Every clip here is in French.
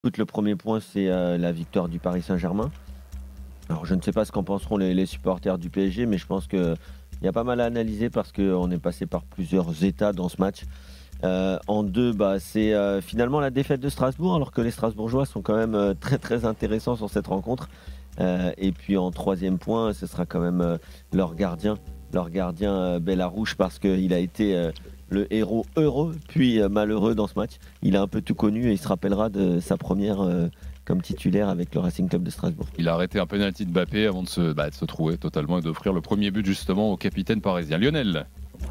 Écoute, le premier point, c'est la victoire du Paris Saint-Germain. Alors, je ne sais pas ce qu'en penseront les supporters du PSG, mais je pense qu'il y a pas mal à analyser parce qu'on est passé par plusieurs états dans ce match. En deux, c'est finalement la défaite de Strasbourg, alors que les Strasbourgeois sont quand même très très intéressants sur cette rencontre. Et puis en troisième point, ce sera quand même leur gardien Bellarouche, parce qu'il a été le héros heureux puis malheureux dans ce match. Il a un peu tout connu et il se rappellera de sa première comme titulaire avec le Racing Club de Strasbourg. Il a arrêté un penalty de Mbappé avant de se trouver totalement et d'offrir le premier but justement au capitaine parisien. Lionel,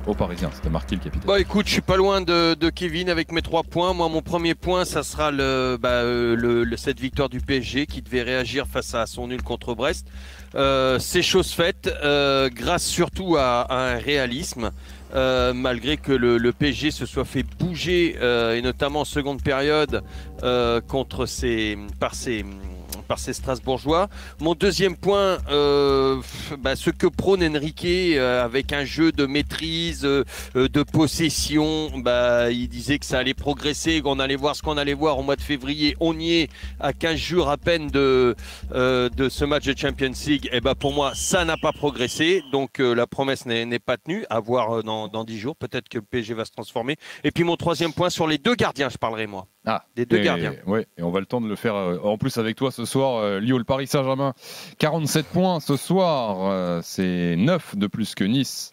au Parisien, c'était marqué le capitaine. Écoute, je suis pas loin de Kevin avec mes 3 points. Moi, mon premier point, ça sera cette victoire du PSG qui devait réagir face à son nul contre Brest. C'est chose faite, grâce surtout à un réalisme. Malgré que le PSG se soit fait bouger, et notamment en seconde période, par ces Strasbourgeois. Mon deuxième point, ce que prône Enrique, avec un jeu de maîtrise, de possession, il disait que ça allait progresser, qu'on allait voir ce qu'on allait voir au mois de février. On y est à 15 jours à peine de ce match de Champions League. Et pour moi, ça n'a pas progressé. Donc la promesse n'est pas tenue. À voir dans 10 jours. Peut-être que le PSG va se transformer. Et puis mon troisième point sur les 2 gardiens, je parlerai moi. Des 2 gardiens. Ouais, et on va le temps de le faire en plus avec toi ce soir, Lyon, le Paris Saint-Germain. 47 points ce soir, c'est 9 de plus que Nice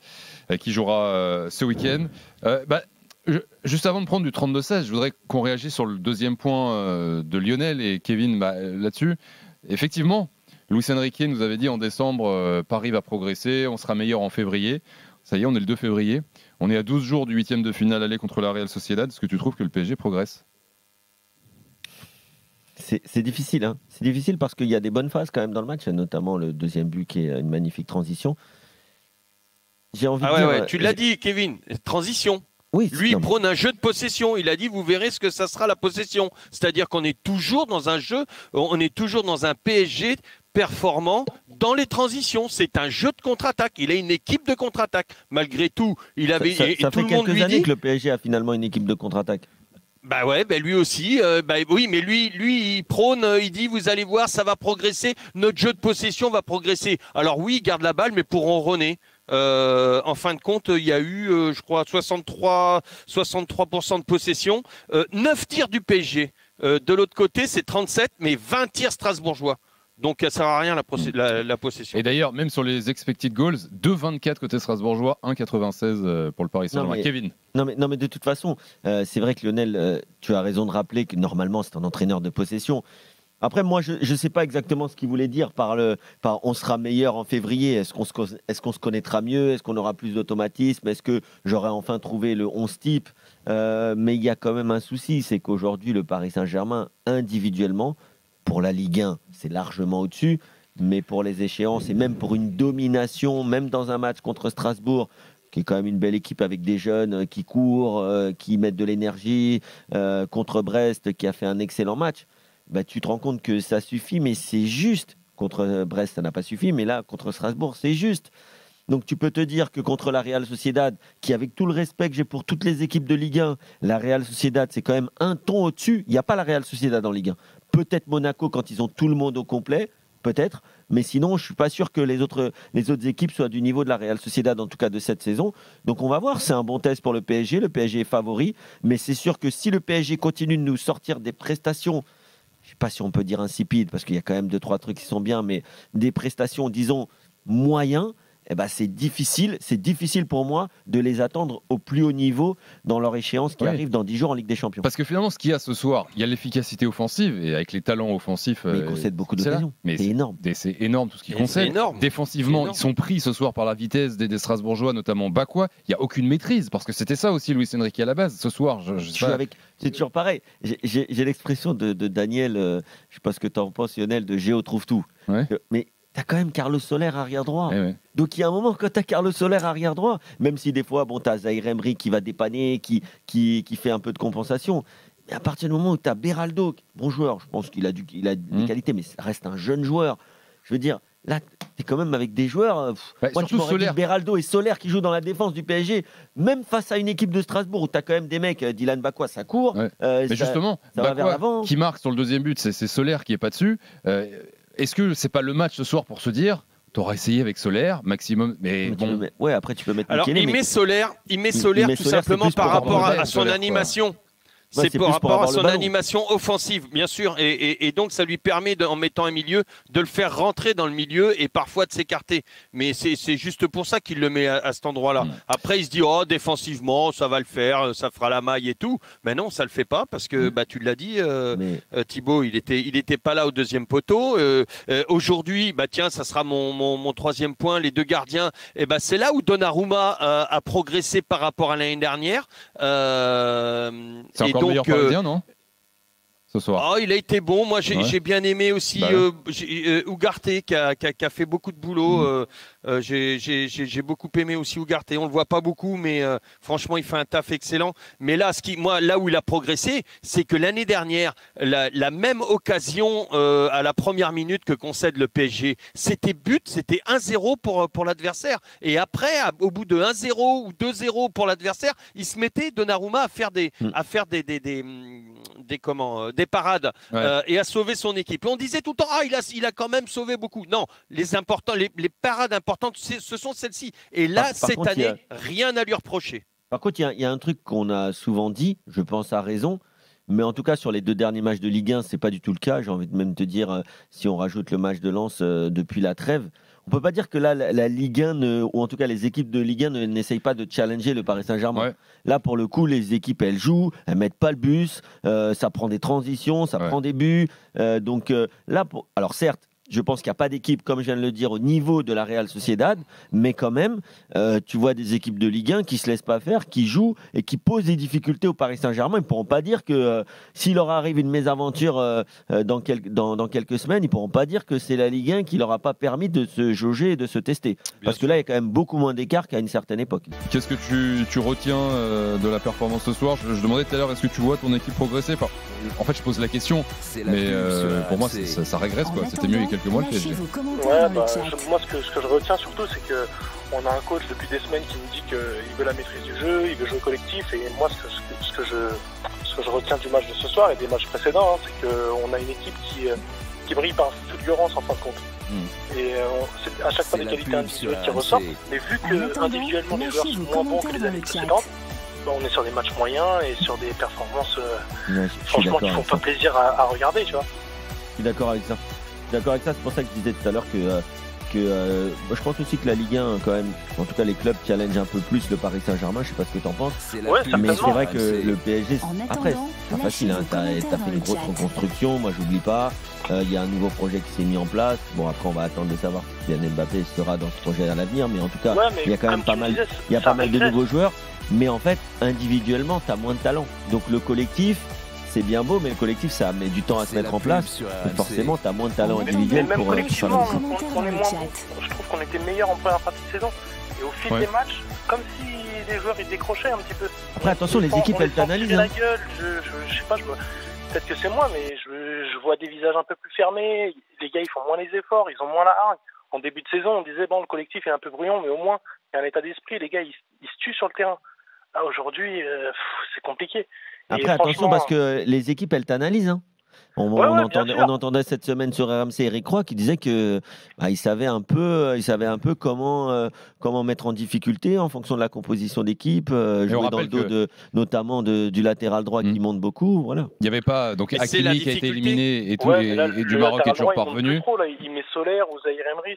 qui jouera ce week-end. Juste avant de prendre du 32-16, je voudrais qu'on réagisse sur le deuxième point de Lionel et Kevin là-dessus. Effectivement, Luis Enrique nous avait dit en décembre, Paris va progresser, on sera meilleur en février. Ça y est, on est le 2 février. On est à 12 jours du 8e de finale aller contre la Real Sociedad. Est-ce que tu trouves que le PSG progresse ? C'est difficile, hein. C'est difficile parce qu'il y a des bonnes phases quand même dans le match, notamment le deuxième but qui est une magnifique transition. J'ai envie de dire, tu l'as dit, Kevin, transition. Oui, lui, il prône un jeu de possession. Il a dit, vous verrez ce que ça sera la possession. C'est-à-dire qu'on est toujours dans un jeu, on est toujours dans un PSG performant dans les transitions. C'est un jeu de contre-attaque. Il a une équipe de contre-attaque. Malgré tout, il avait... Ça tout fait le monde quelques lui années dit que le PSG a finalement une équipe de contre-attaque. Lui aussi, oui, mais lui, il prône, il dit, vous allez voir, ça va progresser, notre jeu de possession va progresser. Alors oui, il garde la balle, mais pour ronronner. En fin de compte, il y a eu, je crois, 63% de possession, 9 tirs du PSG. De l'autre côté, c'est 37, mais 20 tirs strasbourgeois. Donc, ça ne sert à rien la possession. Et d'ailleurs, même sur les expected goals, 2,24 côté strasbourgeois, 1,96 pour le Paris Saint-Germain. Kevin. Non mais de toute façon, c'est vrai que Lionel, tu as raison de rappeler que normalement, c'est un entraîneur de possession. Après, moi, je ne sais pas exactement ce qu'il voulait dire par on sera meilleur en février. Est-ce qu'on se connaîtra mieux? Est-ce qu'on aura plus d'automatisme? Est-ce que j'aurai enfin trouvé le 11 type? Mais il y a quand même un souci, c'est qu'aujourd'hui, le Paris Saint-Germain, individuellement, pour la Ligue 1, c'est largement au-dessus. Mais pour les échéances et même pour une domination, même dans un match contre Strasbourg, qui est quand même une belle équipe avec des jeunes qui courent, qui mettent de l'énergie, contre Brest, qui a fait un excellent match, tu te rends compte que ça suffit, mais c'est juste. Contre Brest, ça n'a pas suffi, mais là, contre Strasbourg, c'est juste. Donc tu peux te dire que contre la Real Sociedad, qui, avec tout le respect que j'ai pour toutes les équipes de Ligue 1, la Real Sociedad, c'est quand même un ton au-dessus. Il n'y a pas la Real Sociedad en Ligue 1. Peut-être Monaco quand ils ont tout le monde au complet, peut-être. Mais sinon, je ne suis pas sûr que les autres équipes soient du niveau de la Real Sociedad, en tout cas de cette saison. Donc on va voir, c'est un bon test pour le PSG. Le PSG est favori. Mais c'est sûr que si le PSG continue de nous sortir des prestations, je ne sais pas si on peut dire insipides, parce qu'il y a quand même 2-3 trucs qui sont bien, mais des prestations, disons, moyens, c'est difficile pour moi de les attendre au plus haut niveau dans leur échéance qui arrive dans 10 jours en Ligue des Champions. Parce que finalement, ce qu'il y a ce soir, il y a l'efficacité offensive et avec les talents offensifs. Mais ils concèdent beaucoup d'occasions. C'est énorme. C'est énorme tout ce qu'ils concèdent. Défensivement, ils sont pris ce soir par la vitesse des Strasbourgeois, notamment Bakwa. Il n'y a aucune maîtrise parce que c'était ça aussi Luis Enrique à la base. Ce soir, c'est toujours pareil. J'ai l'expression de Daniel, je ne sais pas ce que tu en penses, Lionel, de Géo trouve tout. Ouais. Mais tu as quand même Carlos Soler arrière droit. Donc il y a un moment, quand tu as Carlos Soler arrière droit, même si des fois, tu as Zaïre Emery qui va dépanner, qui fait un peu de compensation. Mais à partir du moment où tu as Beraldo, bon joueur, je pense qu'il a des qualités, mais ça reste un jeune joueur. Je veux dire, là, t'es quand même avec des joueurs. Moi, tu m'aurais dit Beraldo et Solaire qui jouent dans la défense du PSG, même face à une équipe de Strasbourg où t'as quand même des mecs, Dylan Bakwa, ça court. Ouais. Mais justement, ça va vers l'avant. Qui marque sur le deuxième but, c'est Solaire qui est pas dessus. Est-ce que c'est pas le match ce soir pour se dire, t'auras essayé avec Solaire, maximum, mais bon. Ouais, après tu peux mettre. Alors il met Solaire tout simplement par rapport à son animation. C'est par rapport à son animation offensive, bien sûr, et donc ça lui permet, en mettant un milieu, de le faire rentrer dans le milieu et parfois de s'écarter. Mais c'est juste pour ça qu'il le met à cet endroit-là. Après, il se dit, oh, défensivement, ça va le faire, ça fera la maille et tout. Mais non, ça le fait pas parce que, tu l'as dit, Thibaut, il était pas là au deuxième poteau. Aujourd'hui, tiens, ça sera mon troisième point, les deux gardiens. C'est là où Donnarumma a progressé par rapport à l'année dernière. C'est encore le meilleur parisien, non? Ce soir. Oh, il a été bon. Moi, j'ai bien aimé aussi Ugarte qui a fait beaucoup de boulot. J'ai beaucoup aimé aussi Ugarte. On le voit pas beaucoup, mais franchement, il fait un taf excellent. Mais là, là où il a progressé, c'est que l'année dernière, la même occasion à la première minute que concède le PSG, c'était 1-0 pour l'adversaire. Et après, au bout de 1-0 ou 2-0 pour l'adversaire, il se mettait Donnarumma à faire des parades et à sauver son équipe. Et on disait tout le temps, il a quand même sauvé beaucoup. Non, les parades importantes, ce sont celles-ci. Et là, cette année, rien à lui reprocher. Par contre, il y a un truc qu'on a souvent dit, je pense à raison, mais en tout cas, sur les 2 derniers matchs de Ligue 1, c'est pas du tout le cas. J'ai envie de même te dire, si on rajoute le match de Lens depuis la trêve, on peut pas dire que là, la Ligue 1, ou en tout cas les équipes de Ligue 1 n'essayent pas de challenger le Paris Saint-Germain. Ouais. Là, pour le coup, les équipes, elles jouent, elles mettent pas le bus, ça prend des transitions, ça prend des buts. Donc là, alors certes, je pense qu'il n'y a pas d'équipe, comme je viens de le dire, au niveau de la Real Sociedad, mais quand même, tu vois des équipes de Ligue 1 qui ne se laissent pas faire, qui jouent et qui posent des difficultés au Paris Saint-Germain. Ils ne pourront pas dire que s'il leur arrive une mésaventure dans quelques semaines, ils ne pourront pas dire que c'est la Ligue 1 qui ne leur a pas permis de se jauger et de se tester. Parce que là, il y a quand même beaucoup moins d'écart qu'à une certaine époque. Qu'est-ce que tu retiens de la performance ce soir? Je demandais tout à l'heure, est-ce que tu vois ton équipe progresser? En fait, je pose la question, mais pour moi, ça régresse. C'était mieux il y a quelques mois le PSG. Moi, ce que je retiens surtout, c'est qu'on a un coach depuis des semaines qui nous dit qu'il veut la maîtrise du jeu, il veut jouer collectif. Et moi, ce que je retiens du match de ce soir et des matchs précédents, c'est qu'on a une équipe qui brille par fulgurance en fin de compte. Et c'est à chaque fois des qualités individuelles qui ressortent. Mais vu que individuellement les joueurs sont moins bons que les années précédentes, on est sur des matchs moyens et sur des performances franchement qui font pas plaisir à regarder, tu vois. Je suis d'accord avec ça. C'est pour ça que je disais tout à l'heure que je pense aussi que la Ligue 1, quand même, en tout cas les clubs challenge un peu plus le Paris Saint-Germain. Je sais pas ce que tu en penses. Mais c'est vrai que le PSG, après, c'est pas facile. Hein. T'as fait une grosse reconstruction. Moi, j'oublie pas. Il y a un nouveau projet qui s'est mis en place. Bon, après, on va attendre de savoir si Kylian Mbappé sera dans ce projet à l'avenir. Mais en tout cas, il y a quand même pas mal de nouveaux joueurs. Mais en fait, individuellement, tu as moins de talent. Donc le collectif, c'est bien beau, mais le collectif, ça met du temps à se mettre en place. Donc forcément, tu as moins de talent individuel pour faire le coup. Je trouve qu'on était meilleur en première partie de saison. Et au fil des matchs, comme si les joueurs ils décrochaient un petit peu. Après, attention, les équipes, elles t'analysent. La gueule, je sais pas, peut-être que c'est moi, mais je vois des visages un peu plus fermés. Les gars, ils font moins les efforts, ils ont moins la hargne. En début de saison, on disait, bon, le collectif est un peu brouillon, mais au moins, il y a un état d'esprit. Les gars, ils se tuent sur le terrain. Là, aujourd'hui, c'est compliqué. Après, attention, parce que les équipes, elles t'analysent. Hein. On entendait cette semaine sur RMC Eric Roy qui disait que il savait un peu comment mettre en difficulté en fonction de la composition d'équipe, jouer dans le dos notamment du latéral droit qui monte beaucoup. Voilà. Il n'y avait pas donc Hakimi qui a été éliminé et tout, et du Maroc est toujours parvenu. Il met Solaire ou Zahir Emery,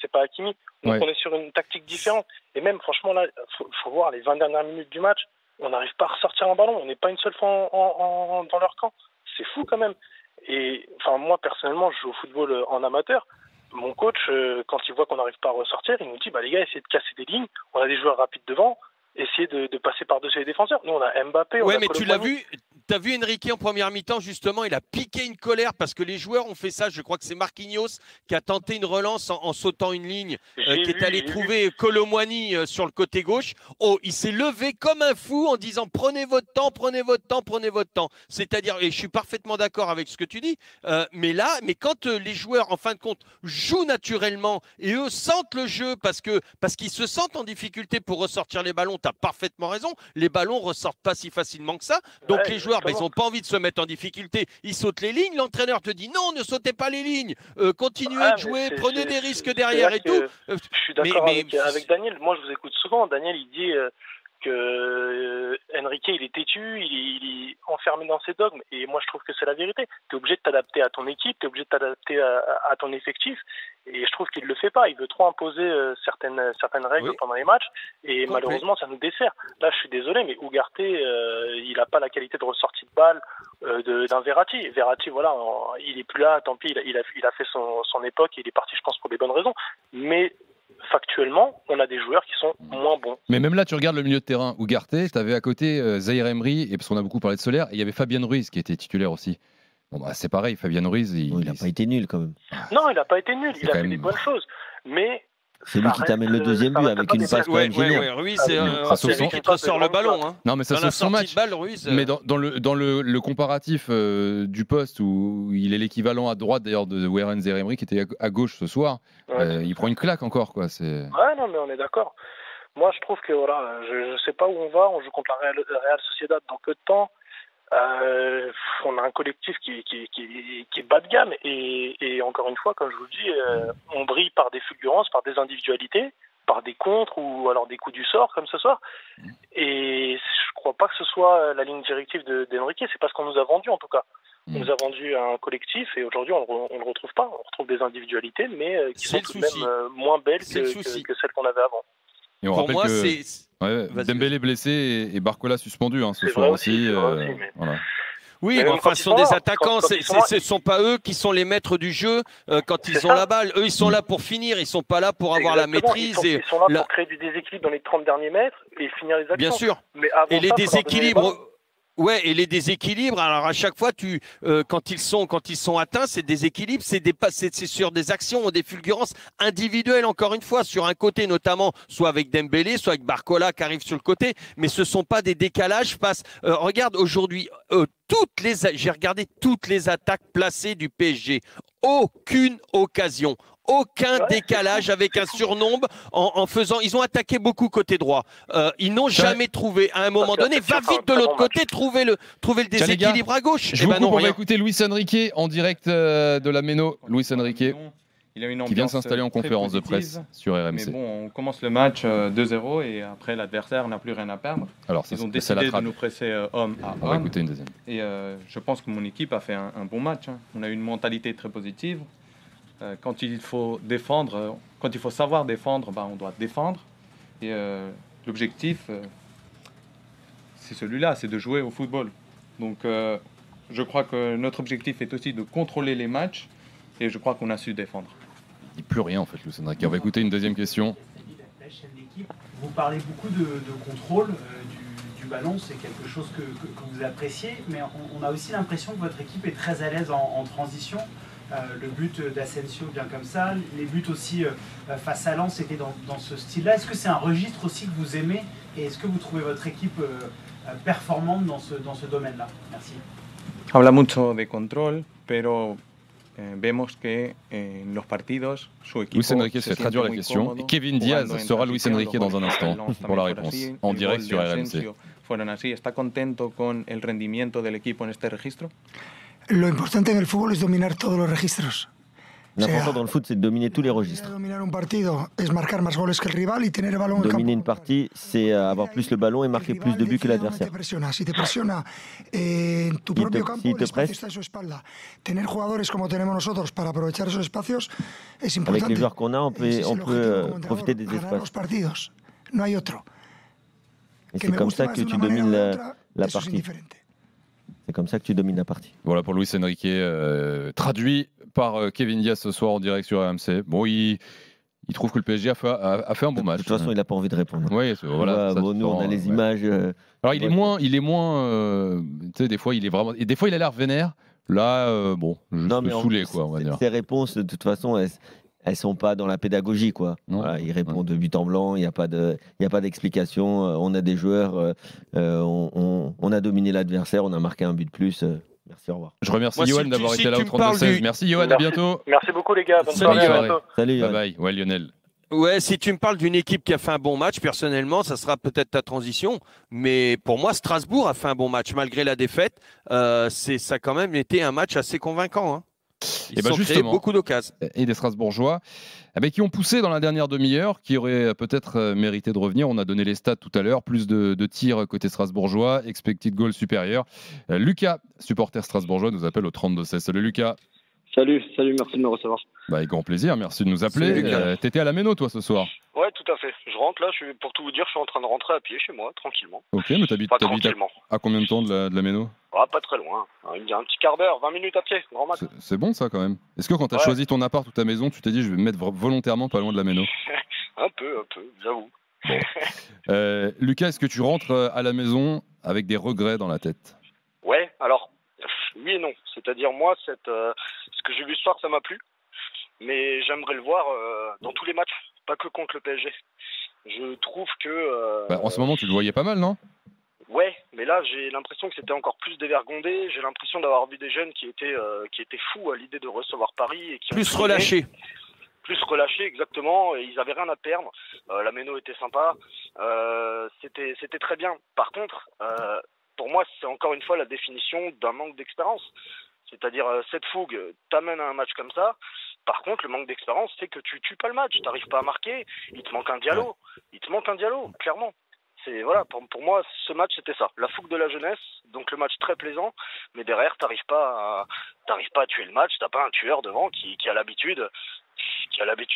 c'est pas Hakimi. Donc on est sur une tactique différente. Et même franchement là, faut voir les 20 dernières minutes du match, on n'arrive pas à ressortir un ballon. On n'est pas une seule fois dans leur camp. C'est fou quand même. Et enfin moi personnellement je joue au football en amateur. Mon coach quand il voit qu'on n'arrive pas à ressortir, il nous dit les gars, essayez de casser des lignes, on a des joueurs rapides devant, essayez de passer par-dessus les défenseurs. Nous on a Mbappé, on a mais tu l'as vu, t'as vu Enrique en première mi-temps, justement, il a piqué une colère parce que les joueurs ont fait ça. Je crois que c'est Marquinhos qui a tenté une relance en sautant une ligne, qui est allé trouver Colomwani sur le côté gauche. Oh, il s'est levé comme un fou en disant prenez votre temps, prenez votre temps, prenez votre temps. C'est-à-dire, et je suis parfaitement d'accord avec ce que tu dis, mais quand les joueurs, en fin de compte, jouent naturellement et eux sentent le jeu parce qu'ils se sentent en difficulté pour ressortir les ballons, tu as parfaitement raison, les ballons ressortent pas si facilement que ça. Donc les joueurs, ils n'ont pas envie de se mettre en difficulté, ils sautent les lignes, l'entraîneur te dit non, ne sautez pas les lignes, continuez de jouer, prenez des risques derrière et tout. Je suis d'accord avec Daniel, moi je vous écoute souvent, Daniel il dit que Enrique il est têtu, il est enfermé dans ses dogmes, et moi je trouve que c'est la vérité. Tu es obligé de t'adapter à ton équipe, tu es obligé de t'adapter à ton effectif, et je trouve qu'il ne le fait pas. Il veut trop imposer certaines règles pendant les matchs, et malheureusement ça nous dessert. Là je suis désolé, mais Ugarte il n'a pas la qualité de ressortie de balle d'un Verratti. Verratti, voilà, il est plus là, tant pis, il a fait son époque, il est parti je pense pour des bonnes raisons, mais factuellement, on a des joueurs qui sont moins bons. Mais même là, tu regardes le milieu de terrain, Ugarte, tu avais à côté Zahir Emery, et parce qu'on a beaucoup parlé de Soler, et il y avait Fabien Ruiz qui était titulaire aussi. Bon, bah, c'est pareil, Fabien Ruiz. Il n'a pas été nul quand même. Non, il n'a pas été nul, il a fait des bonnes choses. Mais. C'est lui qui t'amène le deuxième but avec une passe quand même géniale. Ruiz, c'est lui qui te ressort le ballon. Hein. Non, mais ça sauve son match. Balle, Ruiz, mais dans le comparatif du poste où il est l'équivalent à droite d'ailleurs de Warren Zahir Emery qui était à gauche ce soir, il prend une claque encore. Quoi. Ouais, non, mais on est d'accord. Moi, je trouve que voilà, je ne sais pas où on va. On joue contre la Real Sociedad dans peu de temps. On a un collectif qui est bas de gamme et encore une fois, comme je vous le dis, on brille par des fulgurances, par des individualités, par des contres ou alors des coups du sort comme ce soir. Et je crois pas que ce soit la ligne directive d'Enrique. C'est pas ce qu'on nous a vendu en tout cas. On nous a vendu un collectif et aujourd'hui on le retrouve pas. On retrouve des individualités, mais qui sont tout de même moins belles que celles qu'on avait avant. Et on rappelle que Dembélé blessé et Barcola suspendu ce soir aussi. Voilà. Oui, mais enfin, ce sont des attaquants. Ce ne sont pas eux qui sont les maîtres du jeu quand ils ont la balle. Eux, ils sont là pour finir. Ils ne sont pas là pour avoir la maîtrise. Ils sont là pour créer du déséquilibre dans les 30 derniers mètres et finir les actions. Bien sûr. Mais avant et les déséquilibres. Ouais, et les déséquilibres. Alors à chaque fois, quand ils sont atteints, c'est déséquilibre, c'est sur des actions, des fulgurances individuelles. Encore une fois, sur un côté notamment, soit avec Dembélé, soit avec Barcola qui arrive sur le côté. Mais ce sont pas des décalages. Regarde aujourd'hui, j'ai regardé toutes les attaques placées du PSG. Aucune occasion. Aucun décalage avec un surnombre en faisant. Ils ont attaqué beaucoup côté droit. Ils n'ont jamais trouvé à un moment donné. Va vite de l'autre côté, trouver le déséquilibre à gauche. Je vous coupe, on va écouter Luis Enrique en direct de la Méno. Luis Enrique qui vient de s'installer en conférence de presse sur RMC. Mais bon, on commence le match 2-0 et après l'adversaire n'a plus rien à perdre. Alors, ils ont décidé de nous presser homme à homme. On va écouter une deuxième. Et je pense que mon équipe a fait un bon match. On a eu une mentalité très positive. Quand il faut défendre, quand il faut savoir défendre, on doit défendre. Et l'objectif, c'est celui-là, c'est de jouer au football. Donc, je crois que notre objectif est aussi de contrôler les matchs. Et je crois qu'on a su défendre. Il dit plus rien en fait, Luis Enrique. On va écouter une deuxième question. Vous parlez beaucoup de contrôle du ballon, c'est quelque chose que vous appréciez, mais on a aussi l'impression que votre équipe est très à l'aise en transition. Le but d'Asensio vient comme ça, les buts aussi face à Lens étaient dans ce style-là. Est-ce que c'est un registre aussi que vous aimez et est-ce que vous trouvez votre équipe performante dans ce domaine-là? Merci. Habla mucho de control, pero vemos que en los partidos su equipo. Luis Enrique se fait traduire la question. Et Kevin Diaz sera Luis Enrique dans un instant pour la réponse en direct sur RMC. Fueron así. ¿Está contento con el rendimiento del equipo en este registro? Lo importante en el fútbol es dominar todos los registros. L'important dans le foot, c'est de dominer tous les registres. Dominer un partido es marcar más goles que el rival y tener el balón en el campo. Dominer une partie, c'est avoir plus le ballon et marquer plus de buts que l'adversaire. Si te presiona en tu propio campo, el espacio está a su espalda. Tener jugadores como tenemos nosotros para aprovechar esos espacios es importante. Avec les joueurs qu'on a, on peut profiter des espaces. Los partidos, no hay otro. Et c'est comme ça que tu domines la partie. C'est comme ça que tu domines la partie. Voilà pour Luis Enrique, traduit par Kevin Diaz ce soir en direct sur RMC. Bon, il il trouve que le PSG a fait un bon match. De toute façon, il n'a pas envie de répondre. Oui, voilà. Nous, on a les images. Alors, il est moins. Tu sais, des fois, il est vraiment. Et des fois, il a l'air vénère. Là, bon, juste le saoulé, quoi, on va dire. Ces réponses, de toute façon, elles sont pas dans la pédagogie, quoi. Voilà, il répond de but en blanc, il n'y a pas d'explication. On a des joueurs, on a dominé l'adversaire, on a marqué un but de plus. Merci, au revoir. Je remercie Johan d'avoir été là au 32-16. Merci Johan, à bientôt. Merci beaucoup les gars, bonne soirée. À bientôt. Salut. Bye bye. Ouais, Lionel. Ouais, si tu me parles d'une équipe qui a fait un bon match, personnellement, ça sera peut-être ta transition. Mais pour moi, Strasbourg a fait un bon match malgré la défaite. Ça a quand même été un match assez convaincant. Hein. Ils ont créé beaucoup d'occasions. Et des Strasbourgeois qui ont poussé dans la dernière demi-heure, qui auraient peut-être mérité de revenir. On a donné les stats tout à l'heure. Plus de tirs côté strasbourgeois, expected goal supérieur. Lucas, supporter strasbourgeois, nous appelle au 32-16. Salut Lucas. Salut, merci de me recevoir. Avec grand plaisir, merci de nous appeler. T'étais à la Méno, toi, ce soir? Ouais, tout à fait. Je rentre là, pour tout vous dire, je suis en train de rentrer à pied chez moi, tranquillement. Ok, mais t'habites à combien de temps de la Méno? Pas très loin. Il me dit un petit quart d'heure, 20 minutes à pied, grand max. C'est bon ça quand même. Est-ce que quand t'as choisi ton appart ou ta maison, tu t'es dit je vais me mettre volontairement pas loin de la Méno? Un peu, j'avoue. Bon. Lucas, est-ce que tu rentres à la maison avec des regrets dans la tête? Ouais, alors, oui et non. C'est-à-dire, moi, ce que j'ai vu ce soir, ça m'a plu. Mais j'aimerais le voir dans tous les matchs, pas que contre le PSG. Je trouve que... en ce moment, tu le voyais pas mal, non? Ouais, mais là, j'ai l'impression que c'était encore plus dévergondé. J'ai l'impression d'avoir vu des jeunes qui étaient fous à l'idée de recevoir Paris. Et qui plus relâchés. Plus relâchés, exactement. Et ils n'avaient rien à perdre. La Méno était sympa. C'était très bien. Par contre, pour moi, c'est encore une fois la définition d'un manque d'expérience. C'est-à-dire, cette fougue t'amène à un match comme ça. Par contre, le manque d'expérience, c'est que tu tues pas le match. Tu n'arrives pas à marquer. Il te manque un Diallo. Clairement. Voilà, pour moi, ce match, c'était ça. La fougue de la jeunesse, donc le match très plaisant, mais derrière, t'arrives pas à tuer le match. T'as pas un tueur devant qui a l'habitude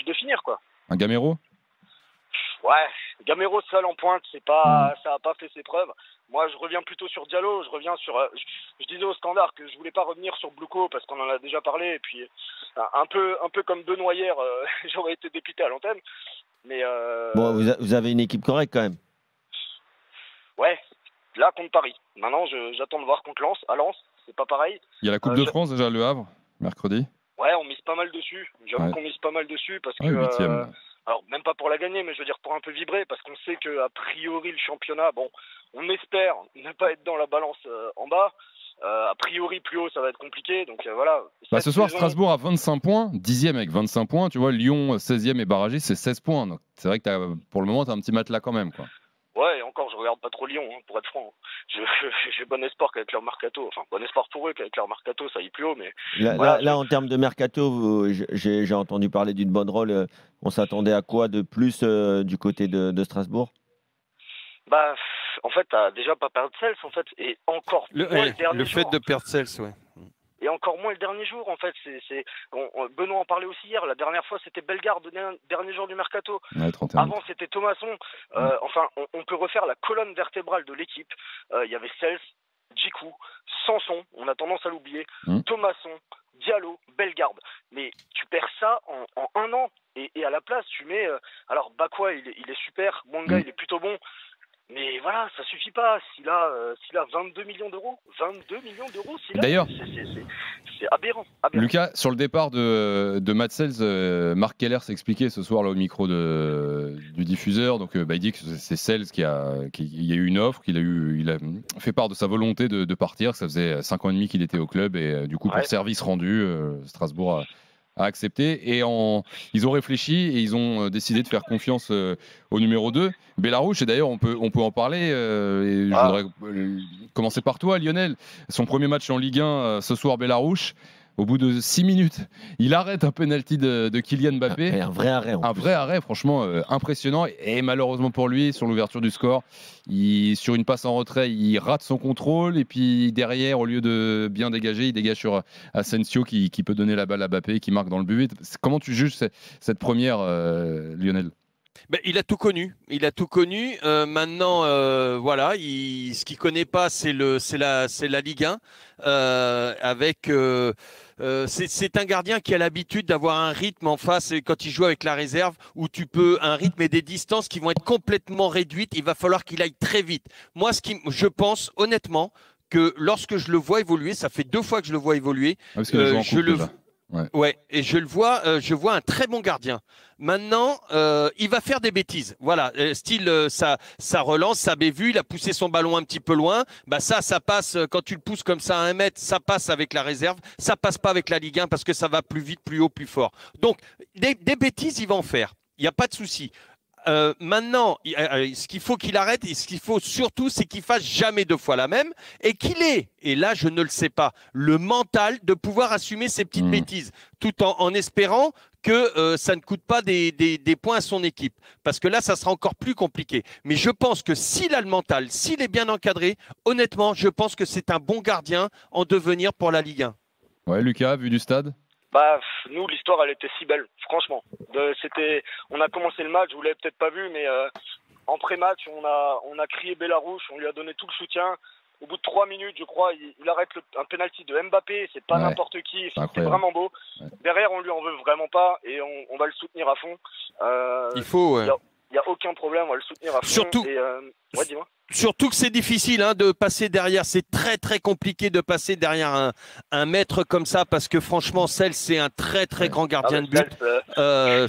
de finir, quoi. Un Gamero? Ouais, Gamero seul en pointe, ça a pas fait ses preuves. Moi, je reviens plutôt sur Diallo. Je disais au standard que je voulais pas revenir sur Blouko parce qu'on en a déjà parlé. Et puis, un peu comme Benoît hier, j'aurais été dépité à l'antenne. Mais bon, vous avez une équipe correcte quand même. Ouais, là contre Paris. Maintenant, j'attends de voir contre Lens. À Lens, c'est pas pareil. Il y a la Coupe de France déjà, Le Havre, mercredi. Ouais, on mise pas mal dessus. J'avoue qu'on mise pas mal dessus parce que... alors, même pas pour la gagner, mais je veux dire pour un peu vibrer, parce qu'on sait qu'a priori, le championnat, bon, on espère ne pas être dans la balance en bas. A priori, plus haut, ça va être compliqué. Donc voilà. Ce soir, Strasbourg a 25 points, 10e avec 25 points. Tu vois, Lyon, 16e et barragiste, c'est 16 points. Donc c'est vrai que pour le moment, tu as un petit matelas quand même, quoi. Ouais, et encore, je regarde pas trop Lyon, pour être franc. J'ai bon espoir qu'avec leur mercato, enfin, bon espoir pour eux qu'avec leur mercato, ça aille plus haut, mais... Là, en termes de mercato, j'ai entendu parler d'une bonne rôle. On s'attendait à quoi de plus du côté de Strasbourg? En fait, t'as déjà pas perdu Cels, en fait, et encore moins le dernier jour. Le fait de perdre Cels, ouais. Et encore moins le dernier jour, en fait. Benoît en parlait aussi hier. La dernière fois, c'était Bellegarde, dernier jour du mercato. Ouais, avant, c'était Thomasson. Enfin, on peut refaire la colonne vertébrale de l'équipe. Il y avait Cels, Djikou, Sanson, on a tendance à l'oublier, Thomasson, Diallo, Bellegarde. Mais tu perds ça en un an. Et à la place, tu mets... alors, Bakwa, il est super. Mwanga, il est plutôt bon. Mais voilà, ça suffit pas. S'il a 22 millions d'euros, d'ailleurs, c'est aberrant. Lucas, sur le départ de Matt Cels, Marc Keller s'est expliqué ce soir là, au micro du diffuseur. Donc, il dit que c'est Cels qu'il y a eu une offre, il a fait part de sa volonté de partir. Ça faisait 5 ans et demi qu'il était au club et du coup, pour service rendu, Strasbourg a accepté et ils ont réfléchi et ils ont décidé de faire confiance au numéro 2, Bellarouche. Et d'ailleurs on peut en parler et je voudrais commencer par toi, Lionel. Son premier match en Ligue 1 ce soir, Bellarouche. Au bout de 6 minutes, il arrête un penalty de Kylian Mbappé. Un vrai arrêt. Un vrai arrêt, franchement impressionnant. Et malheureusement pour lui, sur l'ouverture du score, sur une passe en retrait, il rate son contrôle. Et puis derrière, au lieu de bien dégager, il dégage sur Asensio qui peut donner la balle à Mbappé et qui marque dans le but. Comment tu juges cette première, Lionel ? Il a tout connu. Maintenant, voilà, ce qu'il connaît pas, c'est la Ligue 1 avec c'est un gardien qui a l'habitude d'avoir un rythme en face quand il joue avec la réserve où tu peux un rythme et des distances qui vont être complètement réduites. Il va falloir qu'il aille très vite. Moi, je pense honnêtement que lorsque je le vois évoluer, ça fait 2 fois que je le vois évoluer, et je vois un très bon gardien. Maintenant, il va faire des bêtises. Voilà, ça relance, ça bévue, il a poussé son ballon un petit peu loin. Bah ça passe quand tu le pousses comme ça à 1 mètre, ça passe avec la réserve, ça passe pas avec la Ligue 1 parce que ça va plus vite, plus haut, plus fort. Donc des bêtises, il va en faire. Il n'y a pas de souci. Maintenant, ce qu'il faut qu'il arrête et ce qu'il faut surtout, c'est qu'il fasse jamais 2 fois la même et qu'il ait, et là je ne le sais pas, le mental de pouvoir assumer ces petites bêtises tout en espérant que ça ne coûte pas des points à son équipe. Parce que là, ça sera encore plus compliqué. Mais je pense que s'il a le mental, s'il est bien encadré, honnêtement, je pense que c'est un bon gardien en devenir pour la Ligue 1. Ouais, Lucas, vu du stade? Bah, nous, l'histoire, elle était si belle, franchement. On a commencé le match, vous l'avez peut-être pas vu, mais en pré-match, on a crié Bellarouche, on lui a donné tout le soutien. Au bout de 3 minutes, je crois, il arrête un penalty de Mbappé, c'est pas n'importe qui, c'était vraiment beau. Ouais. Derrière, on lui en veut vraiment pas et on va le soutenir à fond. Il faut, ouais. Il n'y a aucun problème, on va le soutenir à fond. Surtout, ouais, dis-moi. Surtout que c'est difficile de passer derrière. C'est très très compliqué de passer derrière un maître comme ça parce que franchement, Sels c'est un très très grand gardien de but.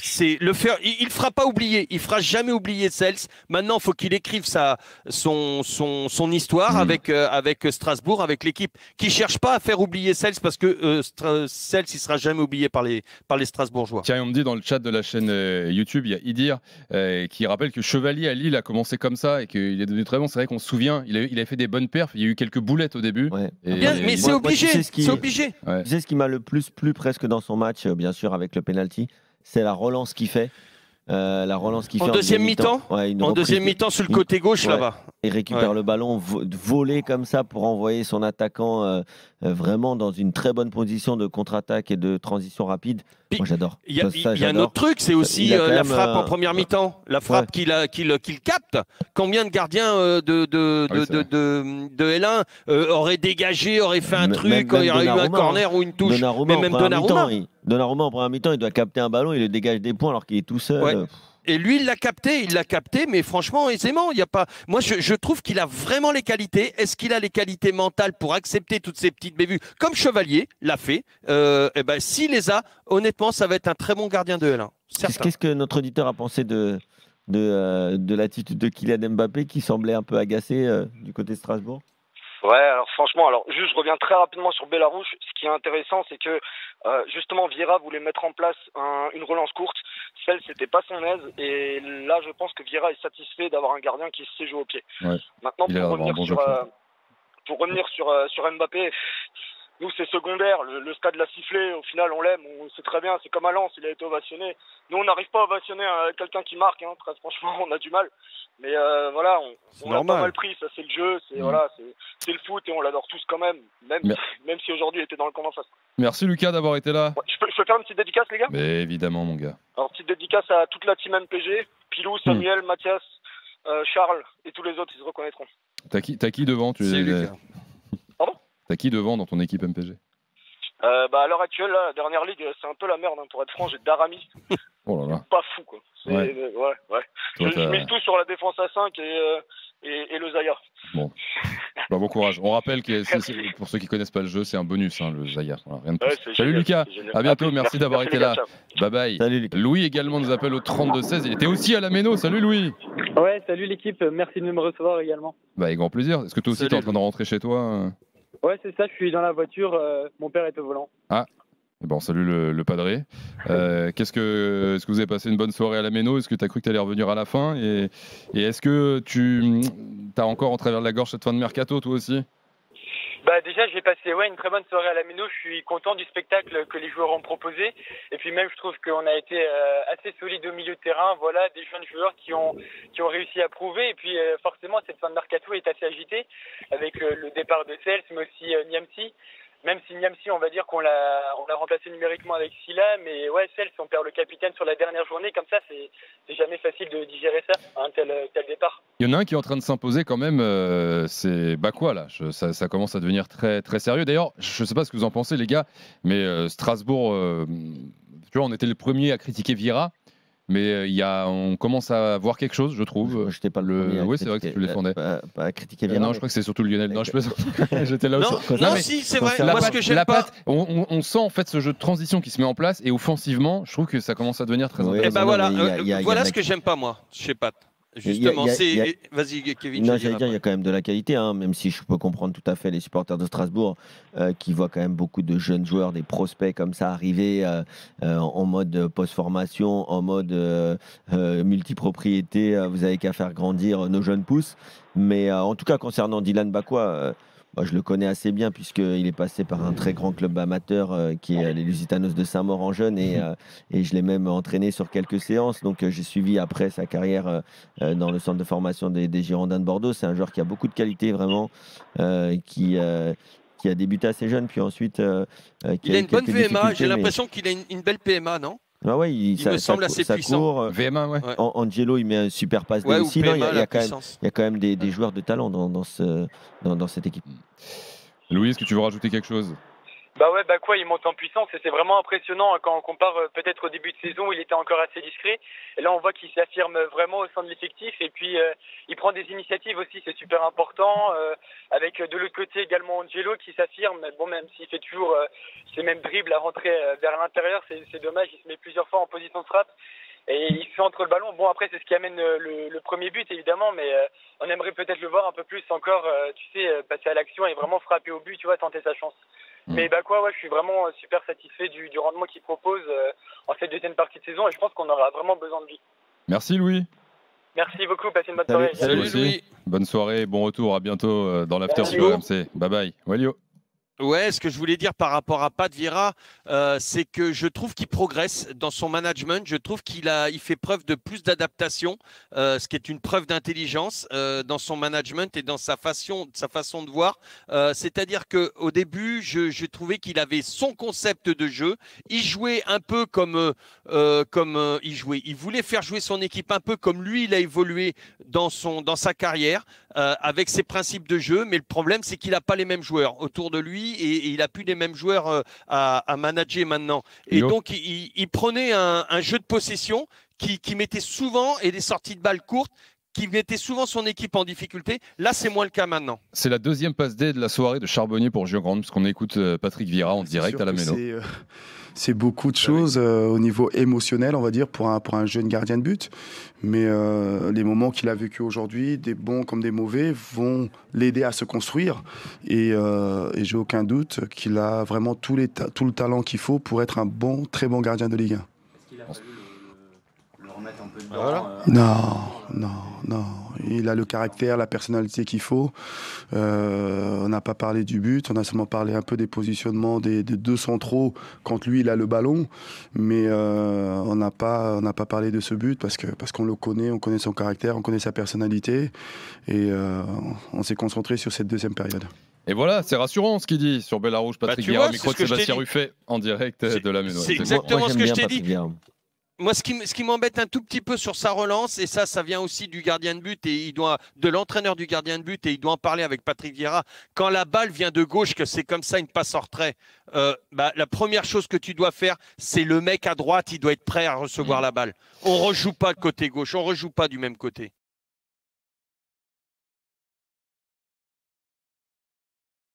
C'est le faire. Il fera pas oublier. Il fera jamais oublier Sels. Maintenant, il faut qu'il écrive son histoire avec Strasbourg, avec l'équipe qui cherche pas à faire oublier Sels parce que Sels il sera jamais oublié par les Strasbourgeois. Tiens, on me dit dans le chat de la chaîne YouTube, il y a Idir qui rappelle que Chevalier à Lille a commencé comme ça et qu'il est devenu très bon. C'est vrai qu'on se souvient, il avait fait des bonnes perfs, il y a eu quelques boulettes au début. Ouais. Mais c'est obligé, c'est obligé. Tu sais ce qui m'a le plus plu presque dans son match, bien sûr avec le penalty, c'est la relance qu'il fait. En deuxième mi-temps, sur le côté gauche là-bas. Il récupère le ballon volé comme ça pour envoyer son attaquant vraiment dans une très bonne position de contre-attaque et de transition rapide. Moi j'adore. Il y a un autre truc, c'est aussi la frappe en première mi-temps. La frappe qu'il capte. Combien de gardiens de L1 auraient dégagé, auraient fait un truc, il y aurait eu un corner ou une touche. Donnarumma en première mi-temps, il doit capter un ballon, il le dégage des points alors qu'il est tout seul. Ouais. Et lui, il l'a capté, mais franchement, aisément. Il y a pas. Moi, je trouve qu'il a vraiment les qualités. Est-ce qu'il a les qualités mentales pour accepter toutes ces petites bévues, comme Chevalier l'a fait? S'il les a, honnêtement, ça va être un très bon gardien de L1. Qu'est-ce que notre auditeur a pensé de l'attitude de Kylian Mbappé qui semblait un peu agacé du côté de Strasbourg? Ouais, alors franchement, juste je reviens très rapidement sur Bellarouche. Ce qui est intéressant, c'est que justement Vieira voulait mettre en place une relance courte. Celle, c'était pas son aise. Et là, je pense que Vieira est satisfait d'avoir un gardien qui sait jouer au pied. Ouais. Maintenant, pour revenir sur Mbappé, nous, c'est secondaire. Le stade l'a sifflé. Au final, on l'aime. On sait très bien. C'est comme à Lens, il a été ovationné. Nous, on n'arrive pas à ovationner quelqu'un qui marque. Très franchement, on a du mal. Mais voilà, on a pas mal pris. Ça, c'est le jeu. C'est le foot et on l'adore tous quand même. Même si aujourd'hui, il était dans le camp en face. Merci Lucas d'avoir été là. Ouais, je peux faire une petite dédicace, les gars? Mais évidemment, mon gars. Alors, petite dédicace à toute la team MPG. Pilou, Samuel, Mathias, Charles et tous les autres, ils se reconnaîtront. T'as qui devant? C'est Lucas. Pardon? T'as qui devant dans ton équipe MPG? À l'heure actuelle, là, la dernière ligue, c'est un peu la merde, pour être franc. J'ai Darami. Oh là là. Pas fou, quoi. Ouais. Je mise tout sur la défense à 5 et le Zaya. Bon. Bon courage. On rappelle que pour ceux qui connaissent pas le jeu, c'est un bonus, le Zaya. Voilà, rien de plus. Salut génial, Lucas. À bientôt. Merci d'avoir été là. Bye bye. Salut, Louis également nous appelle au 32-16. Il était aussi à la Méno. Salut Louis. Ouais, salut l'équipe. Merci de me recevoir également. Avec grand plaisir. Est-ce que toi aussi tu es en train de rentrer chez toi? Ouais, c'est ça. Je suis dans la voiture. Mon père est au volant. Ah. Bon, salut le padré. Est-ce que vous avez passé une bonne soirée à la Méno? Est-ce que tu as cru que tu allais revenir à la fin? Et est-ce que tu as encore en travers de la gorge cette fin de mercato, toi aussi? Déjà, j'ai passé une très bonne soirée à la Méno. Je suis content du spectacle que les joueurs ont proposé. Et puis même, je trouve qu'on a été assez solide au milieu de terrain. Voilà, des jeunes joueurs qui ont réussi à prouver. Et puis forcément, cette fin de mercato est assez agitée avec le départ de Sels, mais aussi Niamsi. même si Niamsi, on va dire qu'on l'a remplacé numériquement avec Silla, mais ouais, Cels, on perd le capitaine sur la dernière journée, comme ça, c'est jamais facile de digérer ça, un tel départ. Il y en a un qui est en train de s'imposer quand même, c'est Bakwa là. Ça commence à devenir très, très sérieux. D'ailleurs, je ne sais pas ce que vous en pensez les gars, mais Strasbourg, tu vois, on était les premiers à critiquer Vieira. Mais on commence à voir quelque chose, je trouve. Je n'étais pas le. Oui, c'est vrai que tu le défendais. Pas à critiquer Vieira. Non, je crois que c'est surtout le Lionel. Non, je plaisante. J'étais là aussi. Non, si, c'est vrai. Moi, ce que j'aime pas. On sent en fait ce jeu de transition qui se met en place et offensivement, je trouve que ça commence à devenir très intéressant. Et ben voilà, voilà ce que j'aime pas moi, chez Pat. Justement, vas-y Kevin. Non, j'allais dire, il y a quand même de la qualité, hein, même si je peux comprendre tout à fait les supporters de Strasbourg qui voient quand même beaucoup de jeunes joueurs, des prospects comme ça arriver en mode post-formation, en mode multipropriété. Vous avez qu'à faire grandir nos jeunes pousses. Mais en tout cas, concernant Dylan Bakwa, je le connais assez bien puisqu'il est passé par un très grand club amateur qui est les Lusitanos de Saint-Maur en jeune et je l'ai même entraîné sur quelques séances. Donc j'ai suivi après sa carrière dans le centre de formation des Girondins de Bordeaux. C'est un joueur qui a beaucoup de qualité vraiment, qui a débuté assez jeune puis ensuite... il a une bonne VMA, j'ai l'impression qu'il a une belle PMA, non ? Ah ouais, il me semble assez puissant. VMA, ouais. Angelo, il met un super passe ouais, aussi. Il y a quand même des joueurs de talent dans cette équipe. Louis, est-ce que tu veux rajouter quelque chose ? Bah ouais, Bakwa il monte en puissance et c'est vraiment impressionnant quand on compare peut-être au début de saison où il était encore assez discret. Et là on voit qu'il s'affirme vraiment au sein de l'effectif et puis il prend des initiatives aussi, c'est super important. Avec de l'autre côté également Angelo qui s'affirme, bon même s'il fait toujours ces mêmes dribbles à rentrer vers l'intérieur, c'est dommage, il se met plusieurs fois en position de frappe. Et il fait entre le ballon. Bon, après, c'est ce qui amène le premier but, évidemment, mais on aimerait peut-être le voir un peu plus encore, tu sais, passer à l'action et vraiment frapper au but, tu vois, tenter sa chance. Mais Bakwa, je suis vraiment super satisfait du rendement qu'il propose en cette deuxième partie de saison et je pense qu'on aura vraiment besoin de lui. Merci Louis. Merci beaucoup, passez une bonne soirée. Salut Louis. Bonne soirée, bon retour, à bientôt dans l'after sur RMC. Bye bye. Walio. Ouais, ce que je voulais dire par rapport à Pat Vieira, c'est que je trouve qu'il progresse dans son management. Je trouve qu'il fait preuve de plus d'adaptation, ce qui est une preuve d'intelligence dans son management et dans sa façon de voir. C'est-à-dire qu'au début, je trouvais qu'il avait son concept de jeu. Il jouait un peu comme il jouait. Il voulait faire jouer son équipe un peu comme lui, il a évolué dans sa carrière avec ses principes de jeu. Mais le problème, c'est qu'il n'a pas les mêmes joueurs autour de lui. Et il n'a plus les mêmes joueurs à manager maintenant. Et donc, il prenait un jeu de possession qui mettait souvent, et des sorties de balles courtes, qui mettait souvent son équipe en difficulté. Là, c'est moins le cas maintenant. C'est la deuxième passe D de la soirée de Charbonnier pour Gio Grande, puisqu'on écoute Patrick Vieira en direct à la Méno. C'est beaucoup de choses au niveau émotionnel, on va dire, pour un jeune gardien de but. Mais les moments qu'il a vécu aujourd'hui, des bons comme des mauvais, vont l'aider à se construire. Et j'ai aucun doute qu'il a vraiment tout le talent qu'il faut pour être un très bon gardien de Ligue 1. Est-ce qu'il a fallu le remettre un peu dedans Non. Il a le caractère, la personnalité qu'il faut. On n'a pas parlé du but, on a seulement parlé un peu des positionnements des deux centraux quand lui il a le ballon. Mais on n'a pas parlé de ce but parce qu'on le connaît, on connaît son caractère, on connaît sa personnalité. Et on s'est concentré sur cette deuxième période. Et voilà, c'est rassurant ce qu'il dit sur Bellarouge, Patrick Vieira, micro de Sébastien Ruffet en direct de la Méno. C'est exactement ce que je t'ai dit. Moi, ce qui m'embête un tout petit peu sur sa relance, et ça vient aussi du gardien de but et de l'entraîneur du gardien de but, et il doit en parler avec Patrick Vieira. Quand la balle vient de gauche, que c'est comme ça une passe en retrait, la première chose que tu dois faire, c'est le mec à droite, il doit être prêt à recevoir la balle. On rejoue pas le côté gauche, on rejoue pas du même côté.